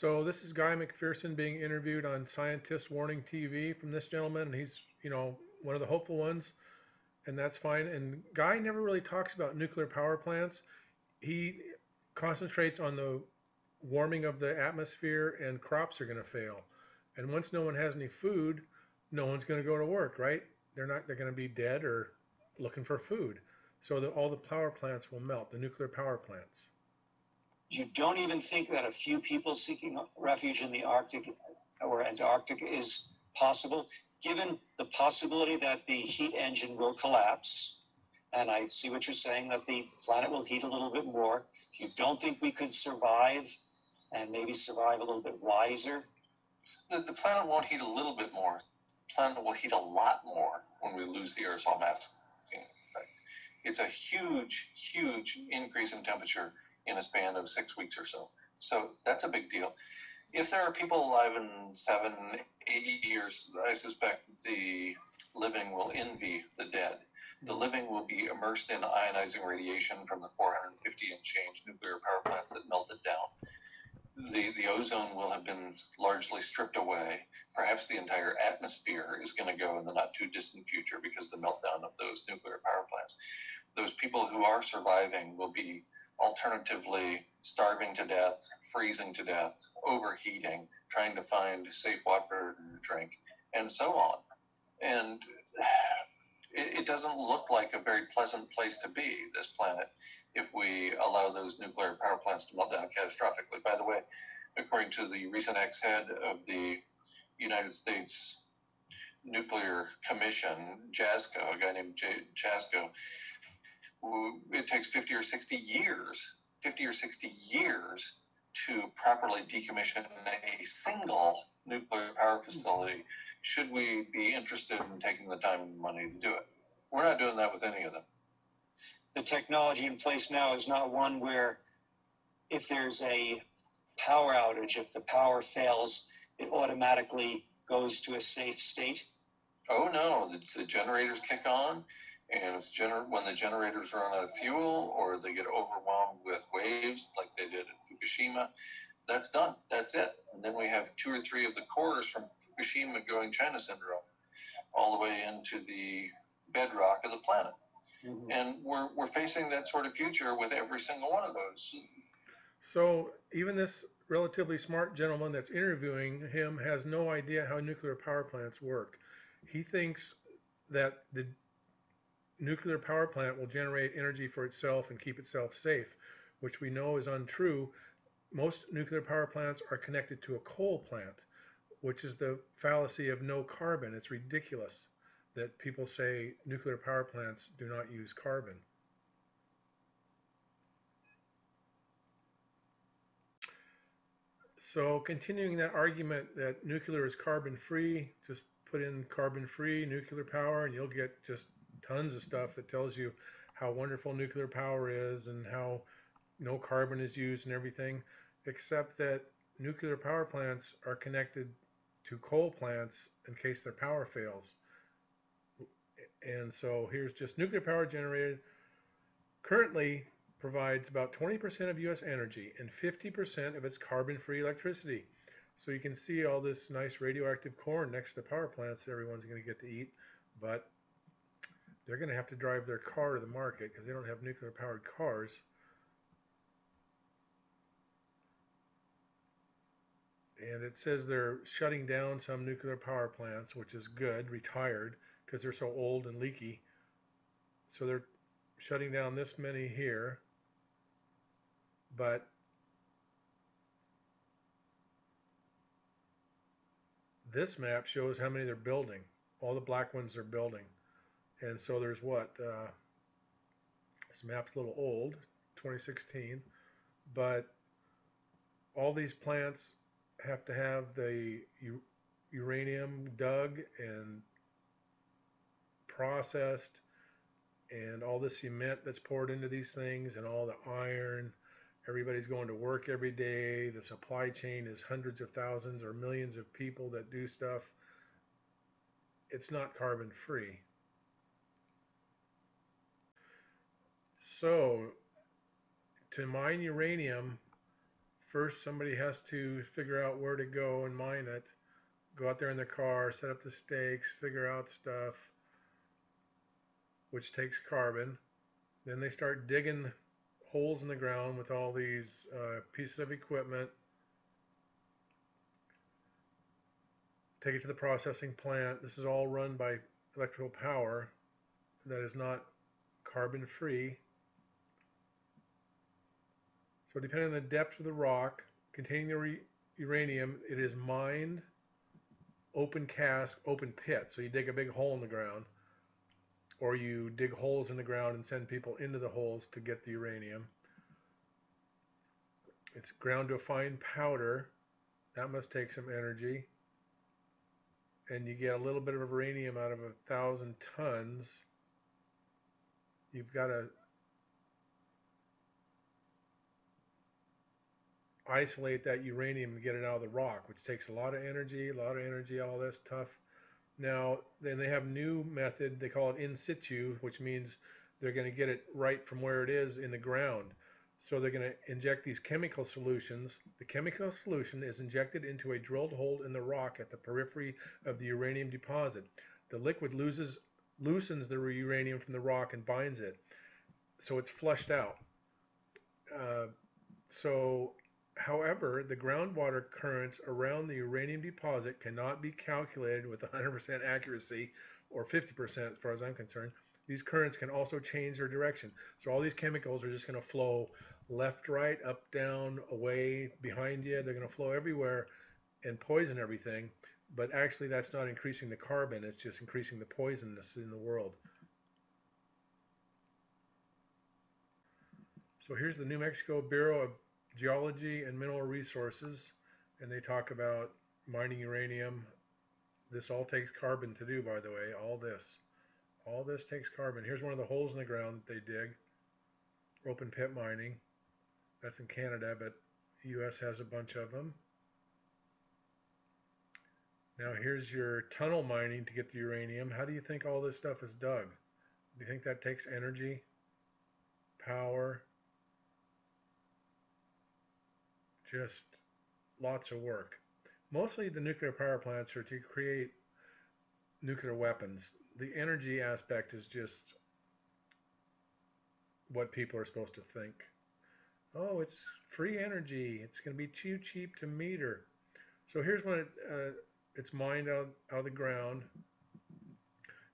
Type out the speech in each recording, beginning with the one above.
So this is Guy McPherson being interviewed on Scientist Warning TV from this gentleman, and he's, one of the hopeful ones, and that's fine. And Guy never really talks about nuclear power plants. He concentrates on the warming of the atmosphere, and crops are going to fail. And once no one has any food, no one's going to go to work, right? They're going to be dead or looking for food. So all the power plants will melt, the nuclear power plants. You don't even think that a few people seeking refuge in the Arctic or Antarctic is possible, given the possibility that the heat engine will collapse. And I see what you're saying, that the planet will heat a little bit more. You don't think we could survive and maybe survive a little bit wiser? The planet won't heat a little bit more. The planet will heat a lot more when we lose the aerosol maps. It's a huge, huge increase in temperature in a span of 6 weeks or so. So that's a big deal. If there are people alive in 7, 8 years, I suspect the living will envy the dead. The living will be immersed in ionizing radiation from the 450 and change nuclear power plants that melted down. The ozone will have been largely stripped away. Perhaps the entire atmosphere is going to go in the not too distant future because of the meltdown of those nuclear power plants. Those people who are surviving will be alternatively starving to death, freezing to death, overheating, trying to find safe water to drink, and so on. And it doesn't look like a very pleasant place to be, this planet, if we allow those nuclear power plants to melt down catastrophically. By the way, according to the recent ex-head of the United States Nuclear Commission, JASCO, a guy named JASCO, it takes 50 or 60 years to properly decommission a single nuclear power facility, should we be interested in taking the time and money to do it. We're not doing that with any of them. The technology in place now is not one where if there's a power outage, if the power fails, it automatically goes to a safe state? Oh no, the generators kick on, and when the generators run out of fuel or they get overwhelmed with waves like they did at Fukushima, that's done. That's it. And then we have 2 or 3 of the cores from Fukushima going China syndrome all the way into the bedrock of the planet. Mm-hmm. And we're facing that sort of future with every single one of those. So even this relatively smart gentleman that's interviewing him has no idea how nuclear power plants work. He thinks that the nuclear power plant will generate energy for itself and keep itself safe, which we know is untrue. Most nuclear power plants are connected to a coal plant, which is the fallacy of no carbon. It's ridiculous that people say nuclear power plants do not use carbon. So continuing that argument that nuclear is carbon free, just put in carbon free nuclear power and you'll get just tons of stuff that tells you how wonderful nuclear power is and how no carbon is used and everything, except that nuclear power plants are connected to coal plants in case their power fails. And so here's just nuclear power generated currently provides about 20% of U.S. energy and 50% of its carbon-free electricity. So you can see all this nice radioactive corn next to the power plants that everyone's going to get to eat, but they're going to have to drive their car to the market because they don't have nuclear-powered cars. And it says they're shutting down some nuclear power plants, which is good, retired, because they're so old and leaky. So they're shutting down this many here, but this map shows how many they're building. All the black ones are building. And so there's what? This map's a little old, 2016, but all these plants have to have the uranium dug and processed, and all the cement that's poured into these things, and all the iron. Everybody's going to work every day. The supply chain is hundreds of thousands or millions of people that do stuff. It's not carbon free. So to mine uranium first somebody has to figure out where to go and mine it. Go out there in their car, set up the stakes, figure out stuff, which takes carbon. Then they start digging holes in the ground with all these pieces of equipment. Take it to the processing plant. This is all run by electrical power that is not carbon free. So depending on the depth of the rock containing the uranium, it is mined, open cast, open pit. So you dig a big hole in the ground, or you dig holes in the ground and send people into the holes to get the uranium. It's ground to a fine powder. That must take some energy. And you get a little bit of uranium out of 1,000 tons. You've got to isolate that uranium and get it out of the rock, which takes a lot of energy, all this stuff. Now, then they have a new method, they call it in situ, which means they're going to get it right from where it is in the ground. So they're going to inject these chemical solutions. The chemical solution is injected into a drilled hole in the rock at the periphery of the uranium deposit. The liquid loosens the uranium from the rock and binds it, so it's flushed out. However, the groundwater currents around the uranium deposit cannot be calculated with 100% accuracy, or 50% as far as I'm concerned. These currents can also change their direction. So all these chemicals are just going to flow left, right, up, down, away, behind you. They're going to flow everywhere and poison everything. But actually that's not increasing the carbon, it's just increasing the poisonness in the world. So here's the New Mexico Bureau of Geology and Mineral Resources, and they talk about mining uranium. This all takes carbon to do, by the way. All this takes carbon. Here's one of the holes in the ground that they dig. Open pit mining. That's in Canada, but the US has a bunch of them. Now here's your tunnel mining to get the uranium. How do you think all this stuff is dug? Do you think that takes energy, power? Just lots of work. Mostly the nuclear power plants are to create nuclear weapons. The energy aspect is just what people are supposed to think. Oh, it's free energy. It's going to be too cheap to meter. So here's when it's mined out of the ground,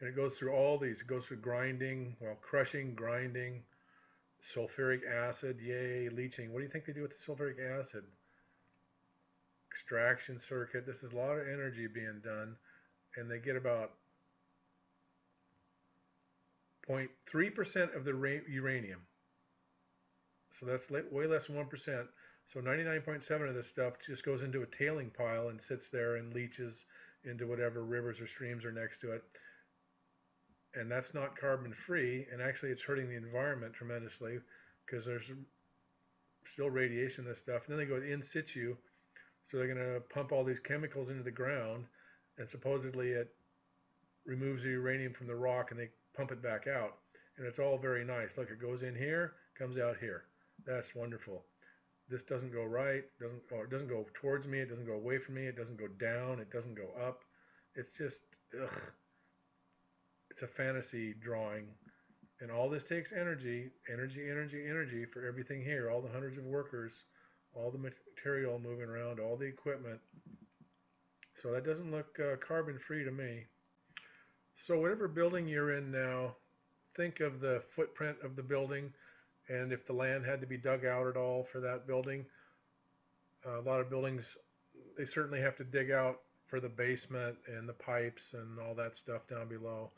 and it goes through all these. It goes through grinding, crushing, grinding, sulfuric acid, yay, leaching. What do you think they do with the sulfuric acid? Extraction circuit. This is a lot of energy being done, and they get about 0.3% of the uranium. So that's way less than 1%. So 99.7 of this stuff just goes into a tailing pile and sits there and leaches into whatever rivers or streams are next to it. And that's not carbon free, and actually it's hurting the environment tremendously because there's still radiation in this stuff. And then they go in situ, so they're going to pump all these chemicals into the ground, and supposedly it removes the uranium from the rock, and they pump it back out. And it's all very nice. Look, it goes in here, comes out here. That's wonderful. This doesn't go right, it doesn't go towards me, it doesn't go away from me, it doesn't go down, it doesn't go up. It's just, ugh. It's a fantasy drawing. And all this takes energy for everything here. All the hundreds of workers, all the material moving around, all the equipment. So that doesn't look carbon free to me. So whatever building you're in now, think of the footprint of the building, and if the land had to be dug out at all for that building. A lot of buildings, they certainly have to dig out for the basement and the pipes and all that stuff down below.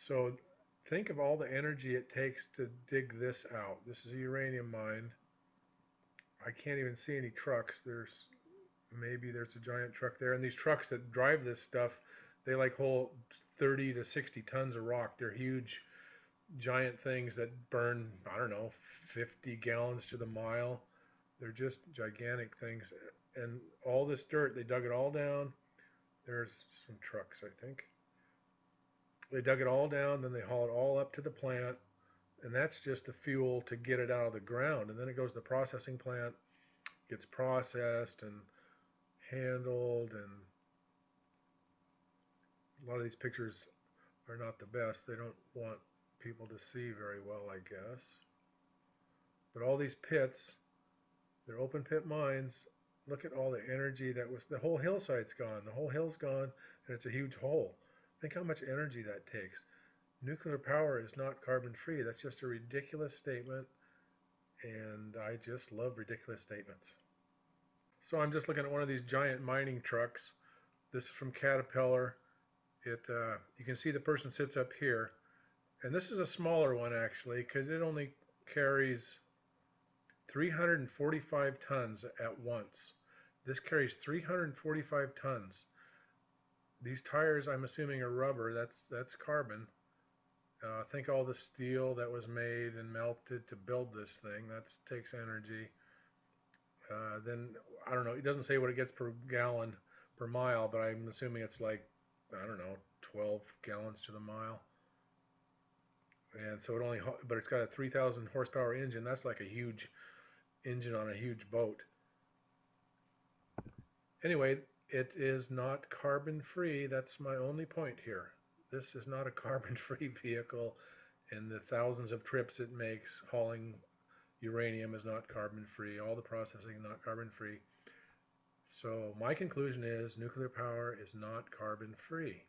So think of all the energy it takes to dig this out. This is a uranium mine. I can't even see any trucks. Maybe there's a giant truck there. And these trucks that drive this stuff, they like hold 30 to 60 tons of rock. They're huge, giant things that burn, I don't know, 50 gallons to the mile. They're just gigantic things. And all this dirt, they dug it all down. There's some trucks, I think. They dug it all down, then they haul it all up to the plant, and that's just the fuel to get it out of the ground. And then it goes to the processing plant, gets processed and handled, and a lot of these pictures are not the best. They don't want people to see very well, I guess. But all these pits, they're open pit mines. Look at all the energy that was, the whole hillside's gone. The whole hill's gone, and it's a huge hole. Think how much energy that takes. Nuclear power is not carbon free. That's just a ridiculous statement, and I just love ridiculous statements. So I'm just looking at one of these giant mining trucks. This is from Caterpillar. You can see the person sits up here, and this is a smaller one actually, because it only carries 345 tons at once. This carries 345 tons. These tires, I'm assuming, are rubber. That's carbon. Think all the steel that was made and melted to build this thing. That takes energy. Then I don't know. It doesn't say what it gets per gallon per mile, but I'm assuming it's like, I don't know, 12 gallons to the mile. And so but it's got a 3,000 horsepower engine. That's like a huge engine on a huge boat. Anyway, it is not carbon free. That's my only point here. This is not a carbon free vehicle, and the thousands of trips it makes hauling uranium is not carbon free. All the processing is not carbon free. So my conclusion is nuclear power is not carbon free.